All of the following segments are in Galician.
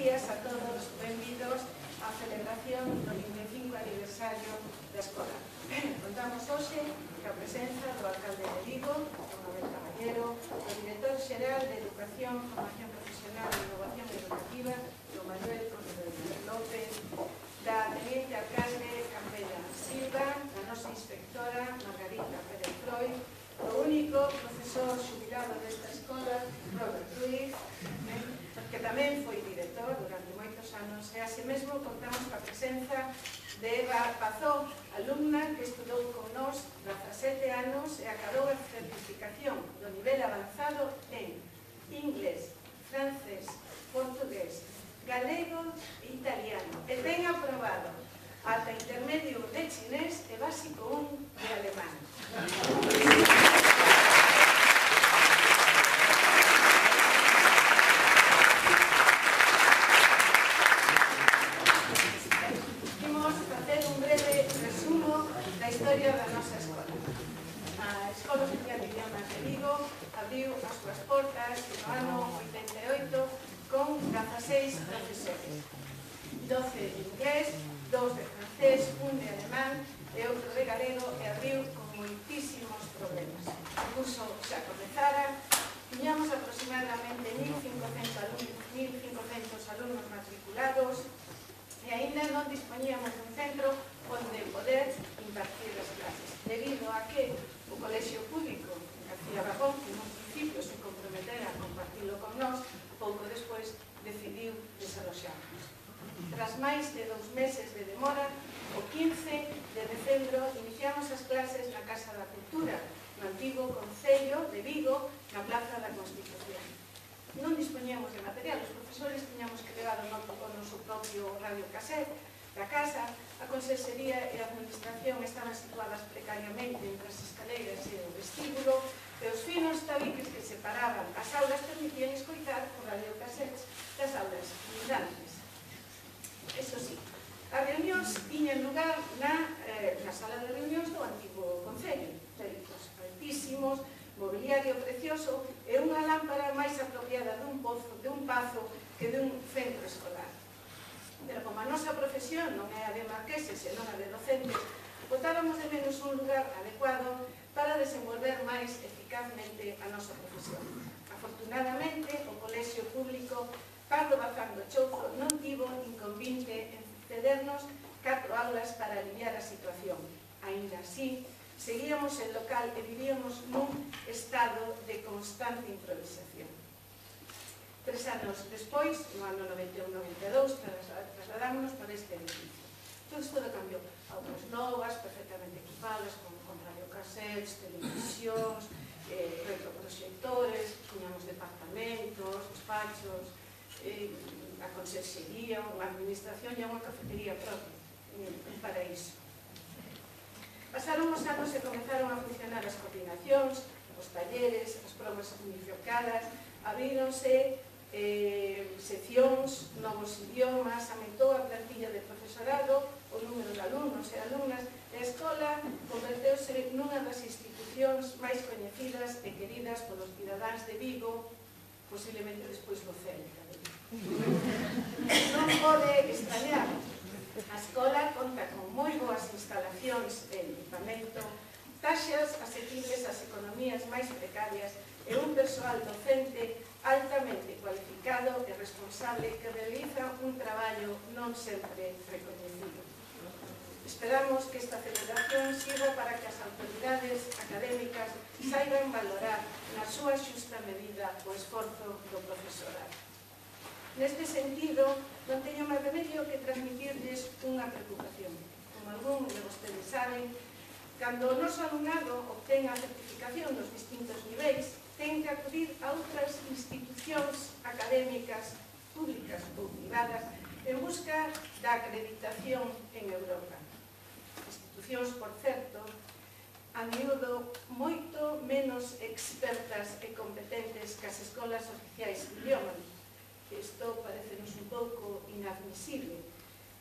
días a todos, benvidos á celebración do 25 aniversario da Escola. Contamos hoxe ca presenza do alcalde de Vigo, don Abel Caballero, do director xeral de Educación, Formación Profesional e Innovación Educativa, don Manuel López, da teniente alcalde Campela Silva, da nosa inspectora Margarita Pérez Freud, o único profesor xubilado desta escola, Robert Ruiz, que tamén foi director durante moitos anos, e así mesmo contamos coa presenza de Eva Pazó, alumna que estudou con nós 17 anos e acabou a certificación do nivel avanzado en inglés, francés, portugués, galego e italiano, e ten aprobado ata intermedio de chinés e básico 1 de alemán. Imos facer un breve resumo da historia da nosa escola. A Escola Oficial de Idiomas de Vigo abriu as súas portas no ano 88 con 16 profesores, 12 de inglés, 2 de francés, 1 de alemán e outro de galego, e abriu con moitísimos problemas. O curso xa comezara, tiñamos aproximadamente 1.500 alumnos matriculados e aínda non dispoñíamos dun centro onde poder impartir as clases, debido a que o colexio público García Bajón, que nun principio se comprometera a compartilo con nós, pouco despois decidiu desaloxarnos. Tras máis de 2 meses de demora, o 15 de decembro iniciamos as clases na Casa da Cultura, no antigo Concello de Vigo, na Plaza da Constitución. Non dispoñíamos de material, os profesores tiñamos que levar o noso propio radiocassette da casa, a Consellería e a Administración estaban situadas precariamente entre as escaleiras e o vestíbulo, e os finos tabiques que separaban as aulas permitían escoitar os radiocassettes das aulas militantes. Eso sí, as reunións tiñan lugar na sala de reunións do antigo Concello, técnicos altísimos, mobiliario precioso e unha lámpara máis apropiada dun pazo que dun centro escolar. Pero como a nosa profesión non é a de marqueses e non a de docentes, botábamos de menos un lugar adecuado para desenvolver máis eficazmente a nosa profesión. Afortunadamente, o colexio público Pardo Bazán do Chouzo non tivo inconvinte en cedernos 4 aulas para aliviar a situación. Aínda así, seguíamos en local e vivíamos nun estado de constante improvisación. 3 anos despois, no ano 91-92, trasladámonos para este edificio. Todo cambiou. Aulas novas, perfectamente equipadas, con radiocassettes, televisións, retroproxectores, tiñamos departamentos, despachos, a consellería, unha administración e unha cafetería propia, un paraíso. Pasaron os anos e comezaron a funcionar as coordinacións, os talleres, as promas unificadas, abríronse seccións, novos idiomas, aumentou a plantilla de profesorado, o número de alumnos e alumnas, e a escola converteuse nunha das institucións máis coñecidas e queridas polos cidadáns de Vigo, posiblemente despois do Celta. Non pode extrañar. A escola conta con moi boas instalacións e equipamento, taxas asequibles ás economías máis precarias e un persoal docente altamente cualificado e responsable que realiza un traballo non sempre recoñecido. Esperamos que esta celebración sirva para que as autoridades académicas saiban valorar na súa xusta medida o esforzo do profesorado. Neste sentido, non teño máis remedio que transmitirles unha preocupación. Como algún de vostedes saben, cando o noso alumnado obtén a certificación dos distintos niveis, ten que acudir a outras institucións académicas, públicas ou privadas, en busca da acreditación en Europa. Institucións, por certo, a miúdo moito menos expertas e competentes que as escolas oficiais de idiomas. Isto parecenos un pouco inadmisible,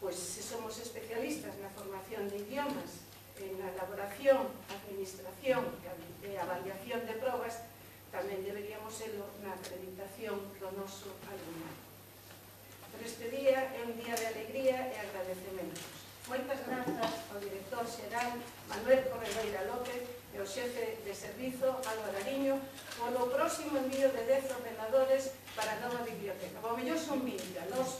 pois se somos especialistas na formación de idiomas, na elaboración, administración e avaliación de probas, tamén deberíamos serlo na acreditación do noso alumnado. Por este Xeral Manuel Corredoira López e o xefe de servizo Álvaro Ariño polo próximo envío de 10 ordenadores para a nova biblioteca. O mellor son 20, nos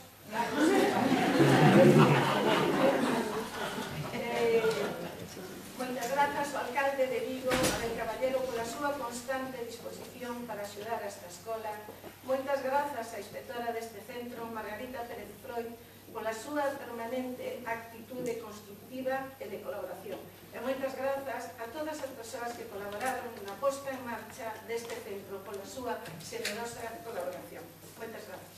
moitas grazas ao alcalde de Vigo, Abel Caballero, pola súa constante disposición para axudar a esta escola. Moitas grazas á inspectora deste centro, Margarita Pérez Freud, pola súa permanente actitude constructiva e de colaboración. E moitas grazas a todas as persoas que colaboraron na posta en marcha deste centro pola súa generosa colaboración. Moitas grazas.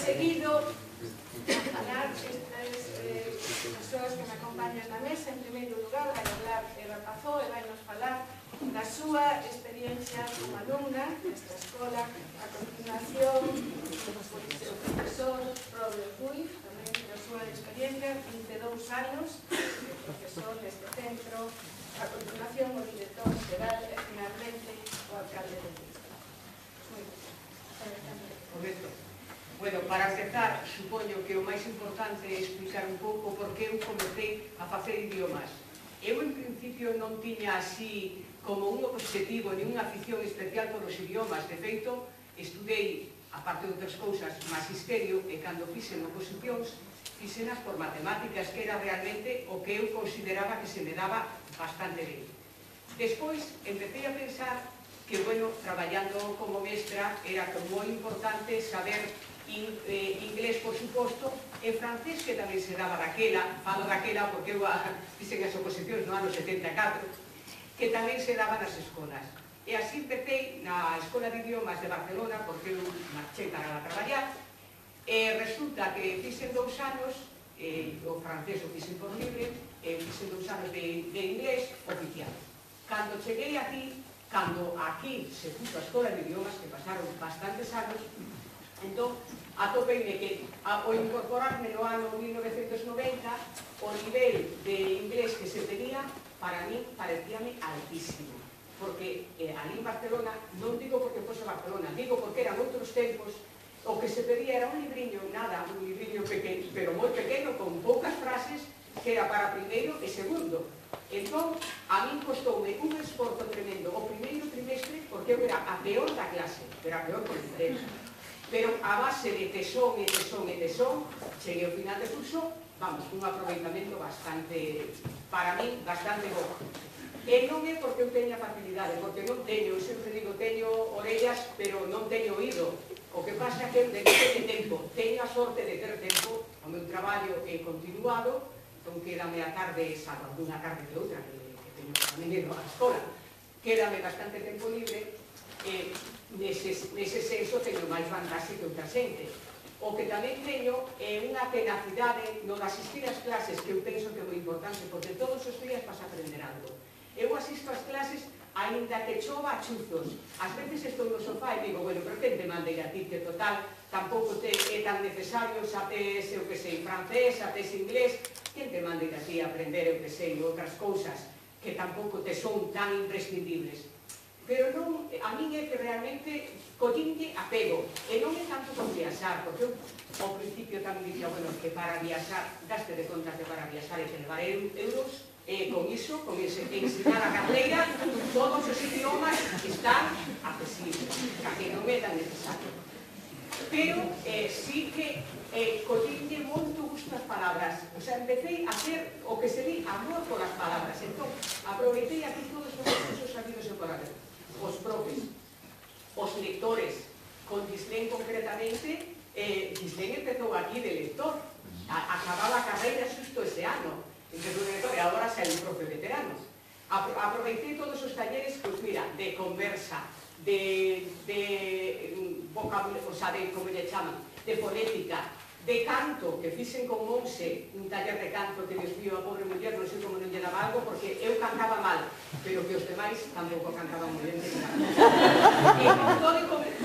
Seguido, a falar estas persoas que me acompañan na mesa. En primeiro lugar, vai hablar Eva Pazó e vai nos falar da súa experiencia como alumna nesta escola. A continuación, o profesor Robert Bull, tamén da súa experiencia, 22 anos, profesor neste centro. A continuación, o director xeral e finalmente o alcalde de Vigo. Correcto. Bueno, para empezar, supoño que o máis importante é explicar un pouco por que eu comecei a facer idiomas. Eu, en principio, non tiña así como un objetivo, nin unha afición especial por os idiomas. De feito, estudei, aparte de outras cousas, magisterio, e cando fixen oposicións, fixenas por matemáticas, que era realmente o que eu consideraba que se me daba bastante ben. Despois, empecé a pensar que, bueno, traballando como mestra, era moi importante saber inglés, por suposto, e francés, que tamén se daba daquela, falo daquela porque eu fixen as oposicións no ano 74, que tamén se daba nas escolas. E así empecé na Escola de Idiomas de Barcelona, porque eu marchei para traballar, e resulta que fixen 2 anos, o francés o fixen por libre, e fixen 2 anos de inglés oficial. Cando cheguei aquí, cando aquí se puso a Escola de Idiomas, que pasaron bastantes anos, entón, atopeime que ao incorporarme no ano 1990, o nivel de inglés que se tenía, para mí, parecíame altísimo. Porque ali en Barcelona, non digo porque fose Barcelona, digo porque eran outros tempos, o que se pedía era un libriño, nada, un libriño pequeno, pero moi pequeno, con poucas frases, que era para primeiro e segundo. Entón, a min costoume un esforzo tremendo o primeiro trimestre, porque eu era a peor da clase, era a peor por diferencia. Pero a base de tesón e tesón e tesón, cheguei ao final de curso, vamos, un aproveitamento bastante, para min, bastante bo. E non é porque eu teña facilidade, porque non teño, eu sempre digo, teño orellas, pero non teño oído. O que pasa é que eu dediquei tempo, teño a sorte de ter tempo, o meu traballo é continuado, entón quédame a tarde, salvo alguna tarde que outra, que teño tamén ido á escola, quédame bastante tempo libre, e nese senso teño máis vantaxe que outra xente. O que tamén teño é unha tenacidade no de asistir ás clases, que eu penso que é moi importante, porque todos os días vas a aprender algo. Eu asisto ás clases aínda que chova a chuzos. Ás veces estou no sofá e digo, bueno, pero quen te manda ir a ti, que total tampouco é tan necesario, sates, eu que sei, francés, sates inglés, quen te manda ir a ti a aprender, eu que sei, outras cousas que tampouco te son tan imprescindibles. Pero non, a min é que realmente collínlle apego, e non é tanto con viaxar, porque eu ao principio tamén dicía, bueno, que para viaxar, daste de conta que para viaxar é que levar euros, e con iso, ensinar a carreira, todos os idiomas están accesibles, que non é tan necesario. Pero sí que collínlle moito gusto as palabras, o sea, empecé a hacer o que se di amor polas palabras, entón, aproveitei aquí todos os cursos sabidos e por haber. Os profes, os lectores, con Gislén concretamente, Gislén empezou aquí de lector, acababa a carreira xusto ese ano, empezou de lector e agora xa é un profe veterano. Aproveitei todos os talleres, pois mira, de conversa, de vocabulario, o sea, de, como lle chaman, de fonética, de canto, que fixen con Monse, un taller de canto que desvío a pobre muller, non sei como non lle daba algo, porque eu cantaba mal, pero que os demais tampouco cantaban moi ben de canto. E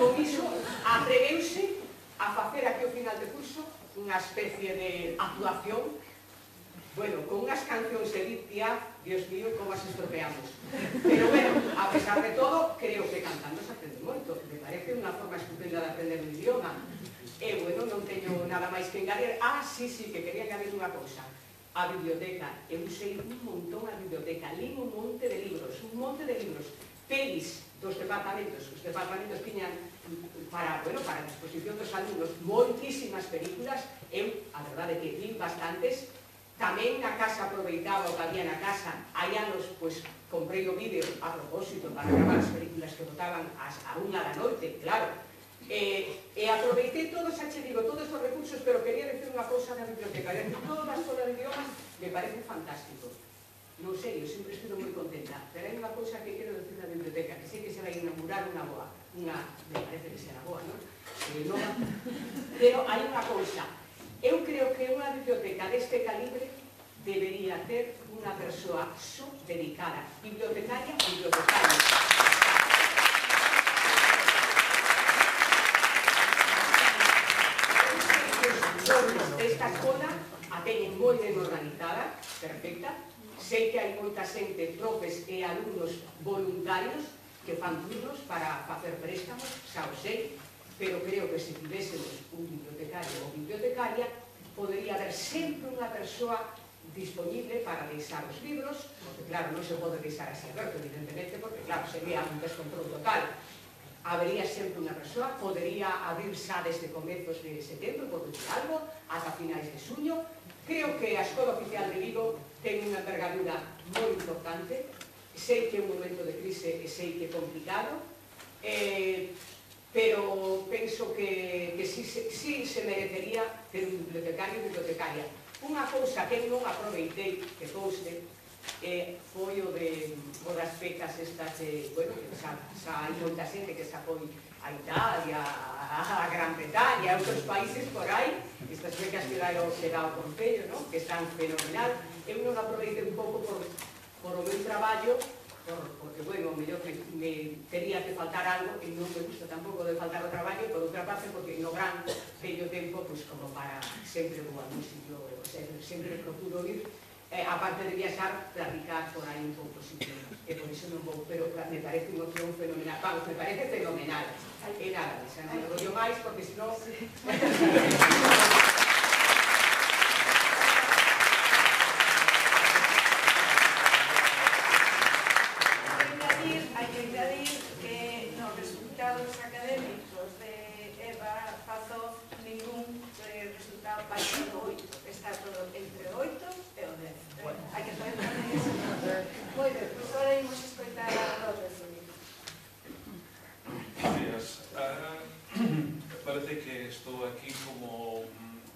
con iso atreveuse a facer aquí ao final de curso unha especie de actuación, bueno, con unhas cancións de Edith Piaf, Dios mío, como as estropeamos. Pero bueno, a pesar de todo, creo que cantando se aprende moito. nada máis que engadir. Sí, que quería engadir unha cousa. A biblioteca, eu usei un montón a biblioteca, li un monte de libros, pelis dos departamentos. Os departamentos tiñan para disposición dos alumnos moitísimas películas. Eu, a verdade, que vi bastantes. Tamén na casa aproveitaba o que había na casa. Hai anos, pois, comprei o vídeo a propósito para gravar as películas que botaban a 1 da noite, claro. E aproveitei todos, todos os recursos, pero quería decir unha cousa da biblioteca. Toda a escola de idiomas me parece fantástico. Non sei, eu sempre estou moi contenta. Pero hai unha cousa que quero decir da biblioteca, que sei que se vai inaugurar unha boa. Me parece que será boa, non? Pero hai unha cousa. Eu creo que unha biblioteca deste calibre debería ter unha persoa só dedicada, bibliotecaria ou bibliotecaria. Esta escola a teñen moi ben organizada, perfecta. Sei que hai moita xente, profes e alumnos voluntarios que fan turnos para facer préstamos, xa o sei, pero creo que se tivésemos un bibliotecario ou bibliotecaria, podería haber sempre unha persoa disponible para deixar os libros, porque claro, non se pode deixar así aberto, evidentemente, porque claro, sería un descontrol total. Habería sempre unha persoa, podería abrir xa desde comezos de setembro, por decir algo, ata finais de suño. Creo que a Escola Oficial de Vigo ten unha envergadura moi importante. Sei que é un momento de crise e sei que é complicado, pero penso que sí se merecería ter un bibliotecario e bibliotecaria. Unha cousa que non aproveitei, que conste, foi o das becas estas de, bueno, xa hai moita xente que xa foi a Italia, a Gran Bretaña, a outros países por aí, estas becas que dá o Concello, que están fenomenal. Eu non aproveitei un pouco por o meu traballo, porque, bueno, mellor me tería que faltar algo, e non me gusta tampouco de faltar o traballo, por outra parte, porque no gran teño tempo, pois, como para sempre vou a un sitio, sempre procuro ir, aparte de viaxar, platicar por aí un pouco sitio, e por iso non vou, pero me parece unha opción fenomenal, vamos, me parece fenomenal, e nada, xa non rollo máis, porque senón... Hai que añadir que nos resultados académicos de EVA Fazo ningún resultado baixo do 8, está todo entre o 8 e o 10. Hai que saber tamén eso. Moi ben, pois agora imos escoitar a Rodrigo. Gracias. Parece que estou aquí como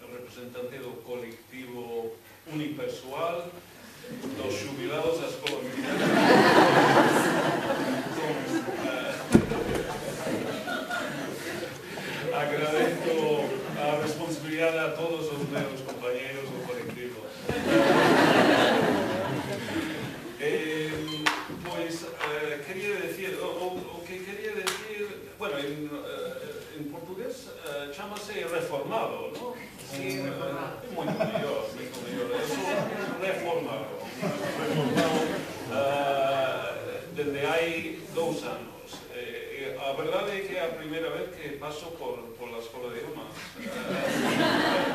representante do colectivo unipersoal dos xubilados da Escola Militar. Agradezo a responsabilidade a todos os meus compañeros do colectivo. Pois, quería decir, o que quería decir, bueno, en portugués chamase reformado, non? Sí, reformado. Moito mellor, eso reformado. Desde hai 2 anos. A verdade é que é a primeira vez que paso por a Escola de Idiomas.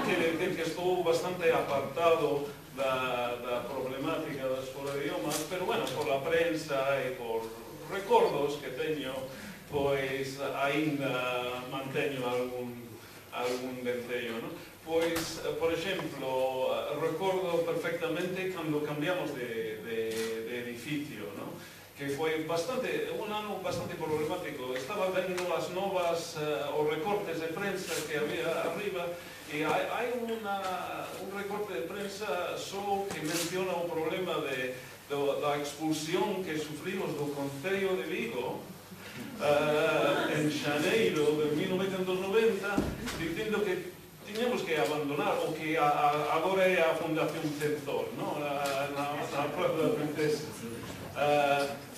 Quere decir que estou bastante apartado da problemática da Escola de Idiomas, pero, bueno, por la prensa e por recordos que teño, pois, aínda manteño algún vencello, non? Pois, por exemplo, recordo perfectamente cando cambiamos de edificio, non? Que foi un ano bastante problemático. Estaba vendo as novas, os recortes de prensa que había arriba, e hai un recorte de prensa só que menciona o problema da expulsión que sufrimos do Concello de Vigo en xaneiro de 1990, dicindo que tiñamos que abandonar o que agora é a Fundación Cenzor, na Praza da Princesa.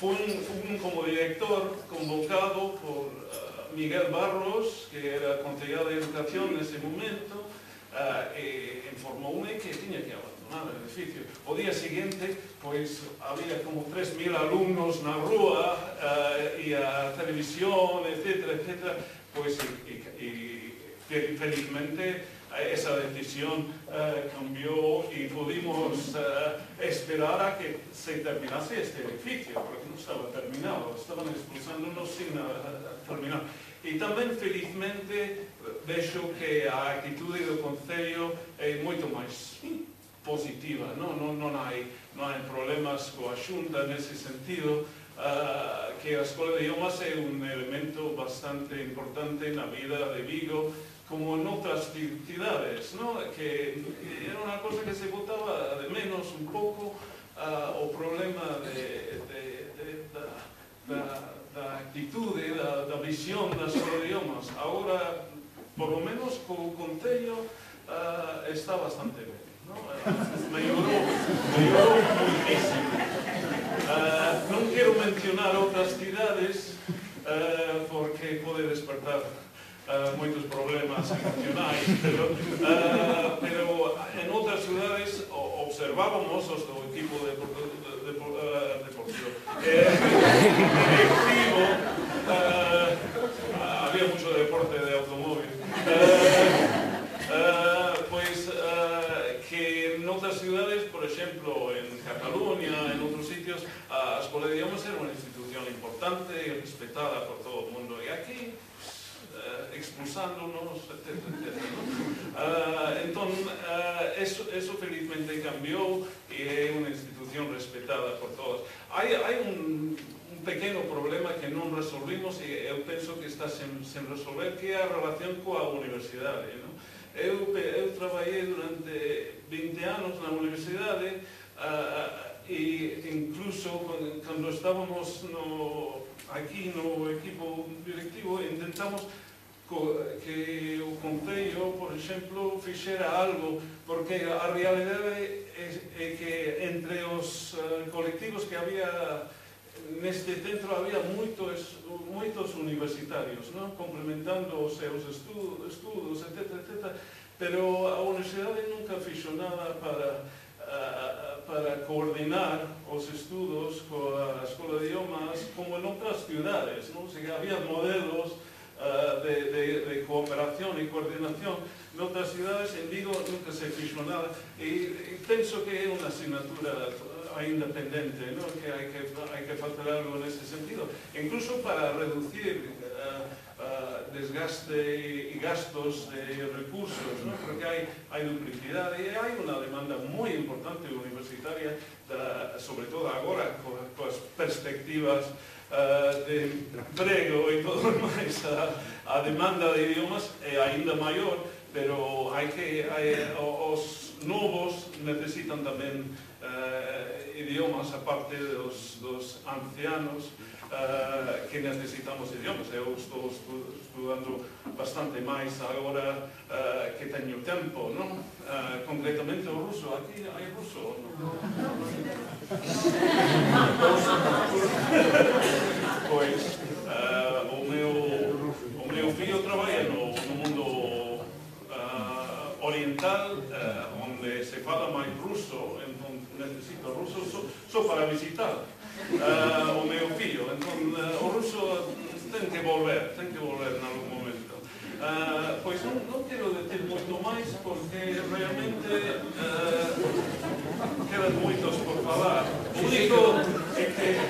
Fui como director convocado por Miguel Barros, que era concejal de Educación nese momento, e informoume que tiña que abandonar o edificio. O día seguinte, pois, había como 3.000 alumnos na rúa, e a televisión, etcétera, pois, e felizmente esa decisión cambió y pudimos esperar a que se terminase este edificio, porque no estaba terminado, estaban expulsándonos sin terminar. E tamén, felizmente, vexo que a actitude do Concello é moito máis positiva, non hai problemas coa Xunta nese sentido, que a Escola de Idiomas é un elemento bastante importante na vida de Vigo, como en outras cidades, que era unha cosa que se botaba de menos un pouco, o problema da actitude, da visión da Escola de Idiomas. Agora, por lo menos, co Concello está bastante ben. Mellorou muitísimo. Non quero mencionar outras cidades porque pode despertar moitos problemas emocionais, pero en outras cidades observábamos os do equipo deportivo había mucho deporte de automóvil, que en otras ciudades, por ejemplo en Cataluña, en otros sitios, a Escola de Idiomas era una institución importante y respetada por todo el mundo, y aquí expulsándonos, etc. Entonces, eso felizmente cambió y es una institución respetada por todos. Hay un pequeno problema que non resolvimos e eu penso que está sen resolver, que é a relación coa universidade. Eu traballei durante 20 anos na universidade e incluso cando estábamos aquí no equipo directivo intentamos que o Concello, por exemplo, fixera algo, porque a realidade é que entre os colectivos que había neste centro había moitos universitarios, complementando os seus estudos, etc. Pero a universidade nunca fixo nada para coordinar os estudos coa Escola de Idiomas como en outras ciudades, había modelos de cooperación e coordinación noutras cidades. En Vigo nunca se fixo nada e penso que é unha asignatura ainda pendente, que hai que facer algo nesse sentido, incluso para reducir desgaste e gastos de recursos, porque hai duplicidade e hai unha demanda moi importante universitaria, sobre todo agora coas perspectivas de emprego e todo máis, a demanda de idiomas é ainda maior, pero os novos necesitan tamén idiomas, aparte dos ancianos que necesitamos idiomas. Eu estou estudando bastante máis agora que teño tempo, concretamente o ruso. Aquí hai ruso? Pois o meu fillo traballa no mundo oriental, onde se fala máis ruso, entón necesito ruso só para visitar o meu fillo. Entón o ruso ten que volver en algún momento. Pois non quero decir moito máis, porque realmente quedan moitos por falar. O único é que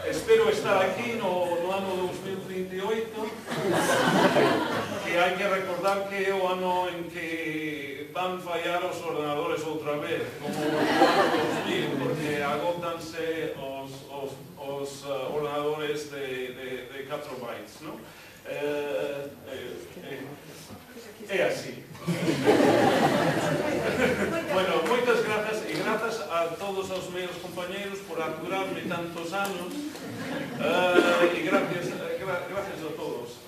espero estar aquí no ano 2038, que hai que recordar que é o ano en que van fallar os ordenadores outra vez, como o ano 2000, porque agótanse os ordenadores de 4 bytes, non? É así. Bueno, moitas grazas e grazas a todos os meus compañeros por aturarme tantos anos e gracias a todos.